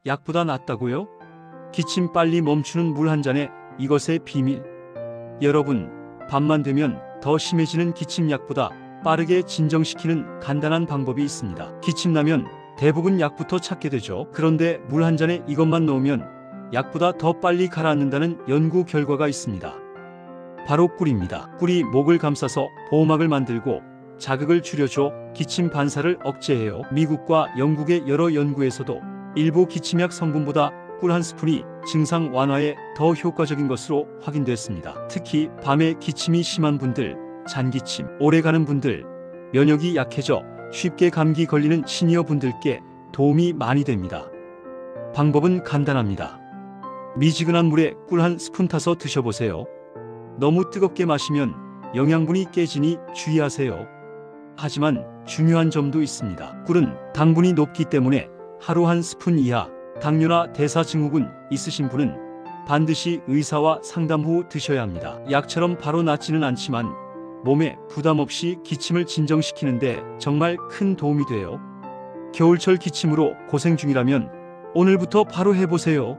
약보다 낫다고요? 기침 빨리 멈추는 물 한 잔에 이것의 비밀. 여러분, 밤만 되면 더 심해지는 기침약보다 빠르게 진정시키는 간단한 방법이 있습니다. 기침나면 대부분 약부터 찾게 되죠. 그런데 물 한 잔에 이것만 넣으면 약보다 더 빨리 가라앉는다는 연구 결과가 있습니다. 바로 꿀입니다. 꿀이 목을 감싸서 보호막을 만들고 자극을 줄여줘 기침 반사를 억제해요. 미국과 영국의 여러 연구에서도 일부 기침약 성분보다 꿀 한 스푼이 증상 완화에 더 효과적인 것으로 확인됐습니다. 특히 밤에 기침이 심한 분들, 잔기침, 오래가는 분들, 면역이 약해져 쉽게 감기 걸리는 시니어 분들께 도움이 많이 됩니다. 방법은 간단합니다. 미지근한 물에 꿀 한 스푼 타서 드셔보세요. 너무 뜨겁게 마시면 영양분이 깨지니 주의하세요. 하지만 중요한 점도 있습니다. 꿀은 당분이 높기 때문에 하루 한 스푼 이하, 당뇨나 대사증후군 있으신 분은 반드시 의사와 상담 후 드셔야 합니다. 약처럼 바로 낫지는 않지만 몸에 부담 없이 기침을 진정시키는데 정말 큰 도움이 돼요. 겨울철 기침으로 고생 중이라면 오늘부터 바로 해보세요.